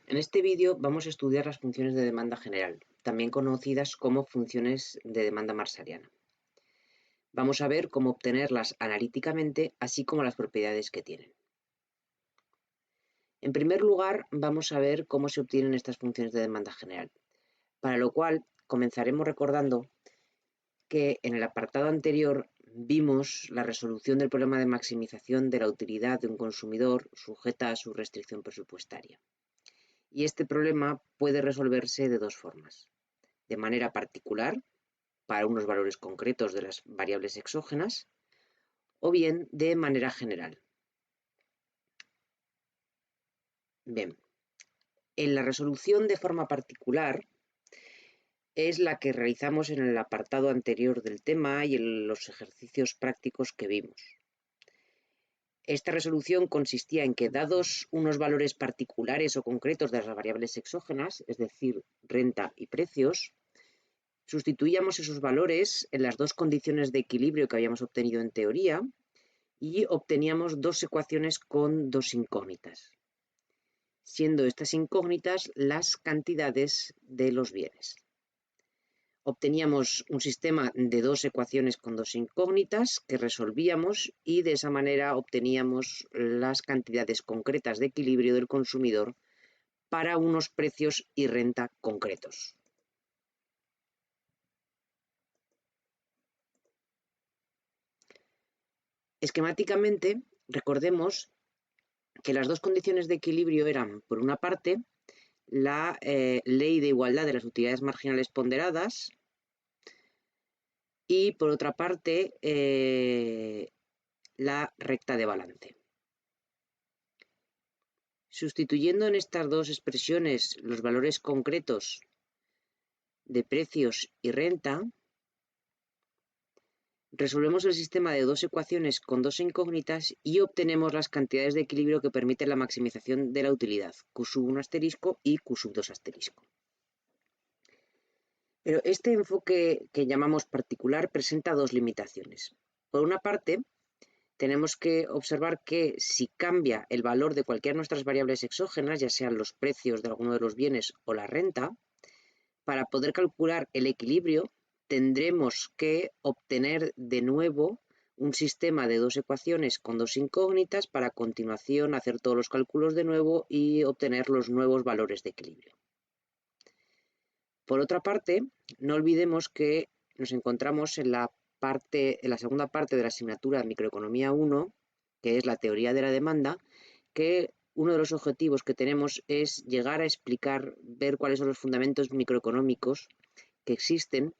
En este vídeo vamos a estudiar las funciones de demanda general, también conocidas como funciones de demanda marsariana. Vamos a ver cómo obtenerlas analíticamente, así como las propiedades que tienen. En primer lugar, vamos a ver cómo se obtienen estas funciones de demanda general, para lo cual comenzaremos recordando que en el apartado anterior vimos la resolución del problema de maximización de la utilidad de un consumidor sujeta a su restricción presupuestaria. Y este problema puede resolverse de dos formas: de manera particular, para unos valores concretos de las variables exógenas, o bien de manera general. Bien, en la resolución de forma particular es la que realizamos en el apartado anterior del tema y en los ejercicios prácticos que vimos. Esta resolución consistía en que, dados unos valores particulares o concretos de las variables exógenas, es decir, renta y precios, sustituíamos esos valores en las dos condiciones de equilibrio que habíamos obtenido en teoría y obteníamos dos ecuaciones con dos incógnitas, siendo estas incógnitas las cantidades de los bienes. Obteníamos un sistema de dos ecuaciones con dos incógnitas que resolvíamos y de esa manera obteníamos las cantidades concretas de equilibrio del consumidor para unos precios y renta concretos. Esquemáticamente, recordemos que las dos condiciones de equilibrio eran, por una parte, la ley de igualdad de las utilidades marginales ponderadas y, por otra parte, la recta de balance. Sustituyendo en estas dos expresiones los valores concretos de precios y renta, resolvemos el sistema de dos ecuaciones con dos incógnitas y obtenemos las cantidades de equilibrio que permiten la maximización de la utilidad, Q1 asterisco y Q2 asterisco. Pero este enfoque que llamamos particular presenta dos limitaciones. Por una parte, tenemos que observar que si cambia el valor de cualquiera de nuestras variables exógenas, ya sean los precios de alguno de los bienes o la renta, para poder calcular el equilibrio tendremos que obtener de nuevo un sistema de dos ecuaciones con dos incógnitas para a continuación hacer todos los cálculos de nuevo y obtener los nuevos valores de equilibrio. Por otra parte, no olvidemos que nos encontramos en la segunda parte de la asignatura de Microeconomía 1, que es la teoría de la demanda, que uno de los objetivos que tenemos es llegar a explicar, ver cuáles son los fundamentos microeconómicos que existen,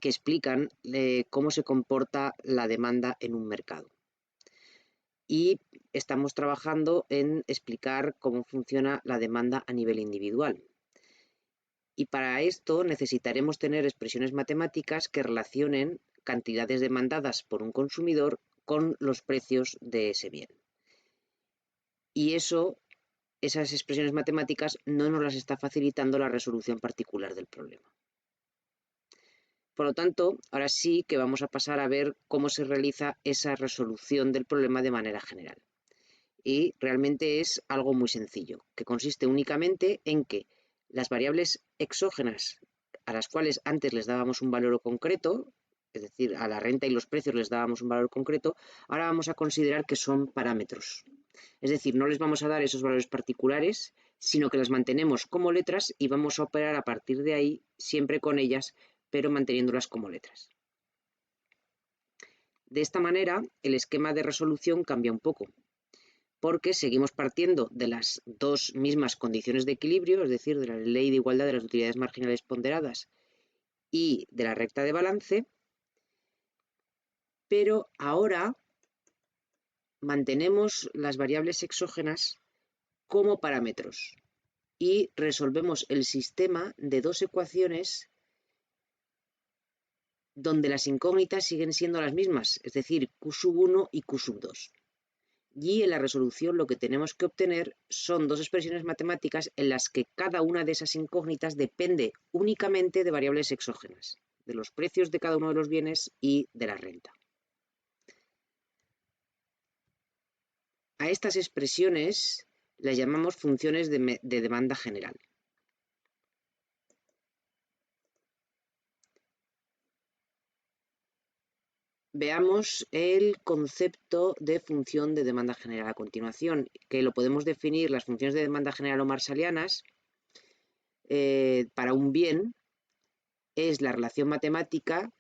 que explican cómo se comporta la demanda en un mercado. Y estamos trabajando en explicar cómo funciona la demanda a nivel individual. Y para esto necesitaremos tener expresiones matemáticas que relacionen cantidades demandadas por un consumidor con los precios de ese bien. Y esas expresiones matemáticas no nos las está facilitando la resolución particular del problema. Por lo tanto, ahora sí que vamos a pasar a ver cómo se realiza esa resolución del problema de manera general. Y realmente es algo muy sencillo, que consiste únicamente en que las variables exógenas a las cuales antes les dábamos un valor concreto, es decir, a la renta y los precios les dábamos un valor concreto, ahora vamos a considerar que son parámetros. Es decir, no les vamos a dar esos valores particulares, sino que las mantenemos como letras y vamos a operar a partir de ahí siempre con ellas, pero manteniéndolas como letras. De esta manera, el esquema de resolución cambia un poco, porque seguimos partiendo de las dos mismas condiciones de equilibrio, es decir, de la ley de igualdad de las utilidades marginales ponderadas y de la recta de balance, pero ahora mantenemos las variables exógenas como parámetros y resolvemos el sistema de dos ecuaciones donde las incógnitas siguen siendo las mismas, es decir, Q1 y Q2. Y en la resolución lo que tenemos que obtener son dos expresiones matemáticas en las que cada una de esas incógnitas depende únicamente de variables exógenas, de los precios de cada uno de los bienes y de la renta. A estas expresiones las llamamos funciones de demanda general. Veamos el concepto de función de demanda general a continuación, que lo podemos definir las funciones de demanda general o marshallianas para un bien. Es la relación matemática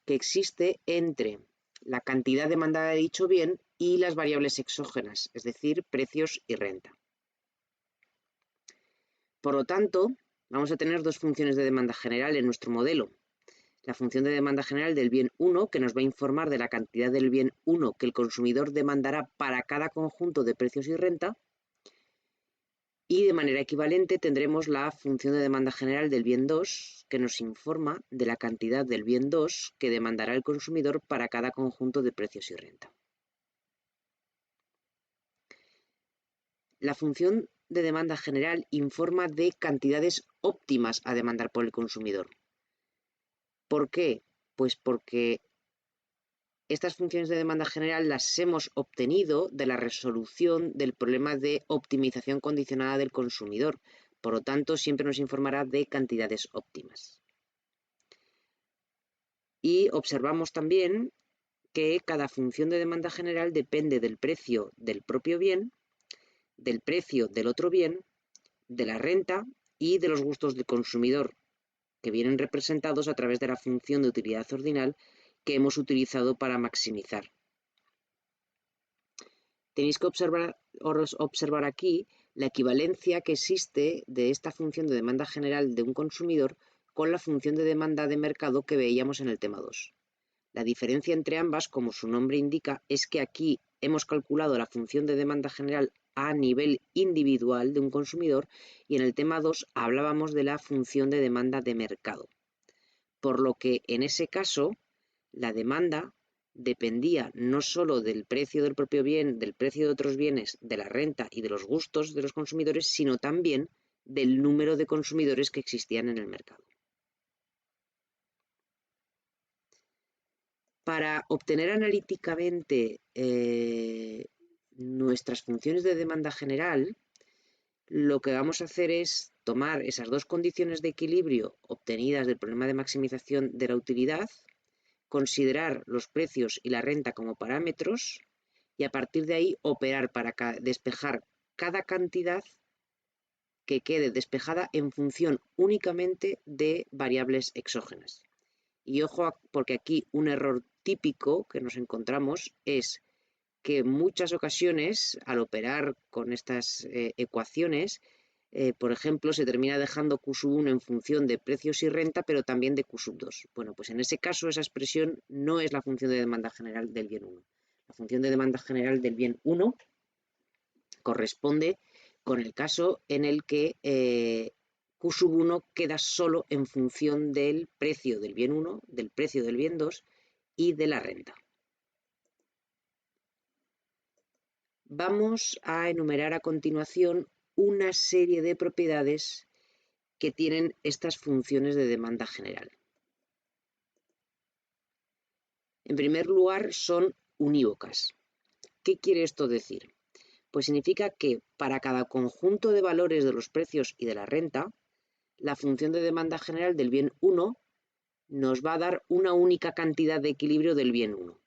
que existe entre la cantidad demandada de dicho bien y las variables exógenas, es decir, precios y renta. Por lo tanto, vamos a tener dos funciones de demanda general en nuestro modelo. La función de demanda general del bien 1, que nos va a informar de la cantidad del bien 1 que el consumidor demandará para cada conjunto de precios y renta. Y de manera equivalente tendremos la función de demanda general del bien 2, que nos informa de la cantidad del bien 2 que demandará el consumidor para cada conjunto de precios y renta. La función de demanda general informa de cantidades óptimas a demandar por el consumidor. ¿Por qué? Pues porque estas funciones de demanda general las hemos obtenido de la resolución del problema de optimización condicionada del consumidor. Por lo tanto, siempre nos informará de cantidades óptimas. Y observamos también que cada función de demanda general depende del precio del propio bien, del precio del otro bien, de la renta y de los gustos del consumidor, que vienen representados a través de la función de utilidad ordinal que hemos utilizado para maximizar. Tenéis que observar aquí la equivalencia que existe de esta función de demanda general de un consumidor con la función de demanda de mercado que veíamos en el tema 2. La diferencia entre ambas, como su nombre indica, es que aquí hemos calculado la función de demanda general a nivel individual de un consumidor y en el tema 2 hablábamos de la función de demanda de mercado. Por lo que en ese caso, la demanda dependía no solo del precio del propio bien, del precio de otros bienes, de la renta y de los gustos de los consumidores, sino también del número de consumidores que existían en el mercado. Para obtener analíticamente nuestras funciones de demanda general, lo que vamos a hacer es tomar esas dos condiciones de equilibrio obtenidas del problema de maximización de la utilidad, considerar los precios y la renta como parámetros y a partir de ahí operar para despejar cada cantidad que quede despejada en función únicamente de variables exógenas. Y ojo, porque aquí un error típico que nos encontramos es que en muchas ocasiones al operar con estas ecuaciones, por ejemplo, se termina dejando Q sub 1 en función de precios y renta, pero también de Q sub 2. Bueno, pues en ese caso esa expresión no es la función de demanda general del bien 1. La función de demanda general del bien 1 corresponde con el caso en el que Q sub 1 queda solo en función del precio del bien 1, del precio del bien 2 y de la renta. Vamos a enumerar a continuación una serie de propiedades que tienen estas funciones de demanda general. En primer lugar, son unívocas. ¿Qué quiere esto decir? Pues significa que para cada conjunto de valores de los precios y de la renta, la función de demanda general del bien 1 nos va a dar una única cantidad de equilibrio del bien 1.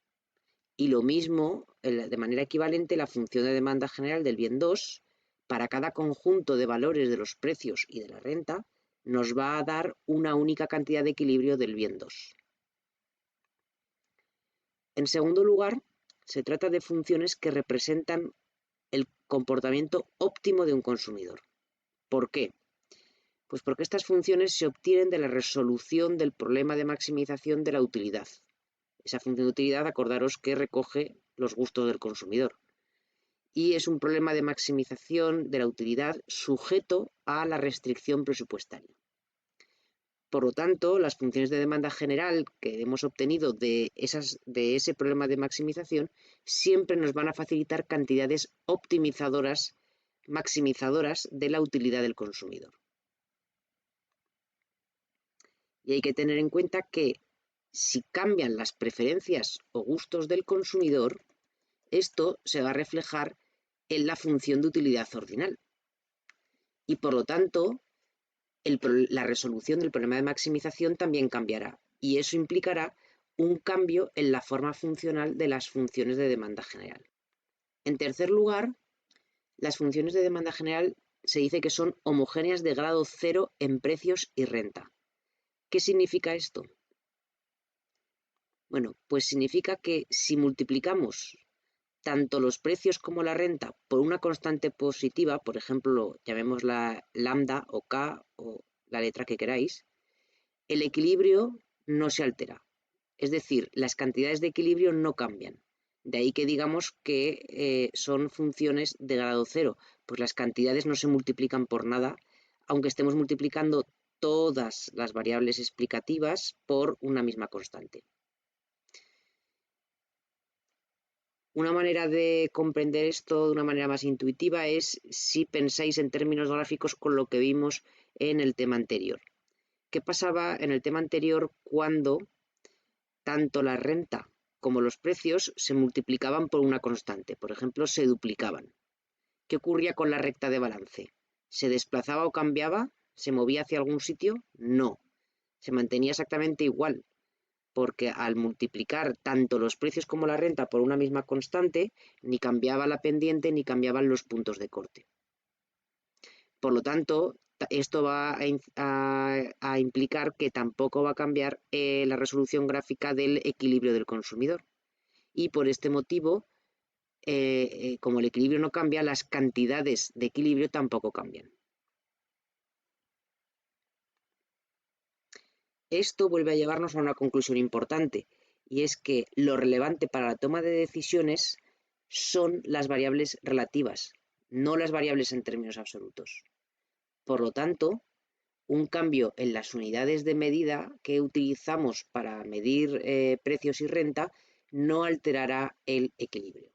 Y lo mismo, de manera equivalente, la función de demanda general del bien 2, para cada conjunto de valores de los precios y de la renta, nos va a dar una única cantidad de equilibrio del bien 2. En segundo lugar, se trata de funciones que representan el comportamiento óptimo de un consumidor. ¿Por qué? Pues porque estas funciones se obtienen de la resolución del problema de maximización de la utilidad. Esa función de utilidad, acordaros que recoge los gustos del consumidor. Y es un problema de maximización de la utilidad sujeto a la restricción presupuestaria. Por lo tanto, las funciones de demanda general que hemos obtenido de ese problema de maximización siempre nos van a facilitar cantidades optimizadoras, maximizadoras de la utilidad del consumidor. Y hay que tener en cuenta que si cambian las preferencias o gustos del consumidor, esto se va a reflejar en la función de utilidad ordinal. Y por lo tanto, la resolución del problema de maximización también cambiará. Y eso implicará un cambio en la forma funcional de las funciones de demanda general. En tercer lugar, las funciones de demanda general se dice que son homogéneas de grado cero en precios y renta. ¿Qué significa esto? Bueno, pues significa que si multiplicamos tanto los precios como la renta por una constante positiva, por ejemplo, llamémosla lambda o k o la letra que queráis, el equilibrio no se altera. Es decir, las cantidades de equilibrio no cambian. De ahí que digamos que son funciones de grado cero, pues las cantidades no se multiplican por nada, aunque estemos multiplicando todas las variables explicativas por una misma constante. Una manera de comprender esto de una manera más intuitiva es si pensáis en términos gráficos con lo que vimos en el tema anterior. ¿Qué pasaba en el tema anterior cuando tanto la renta como los precios se multiplicaban por una constante? Por ejemplo, se duplicaban. ¿Qué ocurría con la recta de balance? ¿Se desplazaba o cambiaba? ¿Se movía hacia algún sitio? No. Se mantenía exactamente igual, porque al multiplicar tanto los precios como la renta por una misma constante, ni cambiaba la pendiente ni cambiaban los puntos de corte. Por lo tanto, esto va a implicar que tampoco va a cambiar la resolución gráfica del equilibrio del consumidor. Y por este motivo, como el equilibrio no cambia, las cantidades de equilibrio tampoco cambian. Esto vuelve a llevarnos a una conclusión importante, y es que lo relevante para la toma de decisiones son las variables relativas, no las variables en términos absolutos. Por lo tanto, un cambio en las unidades de medida que utilizamos para medir precios y renta no alterará el equilibrio.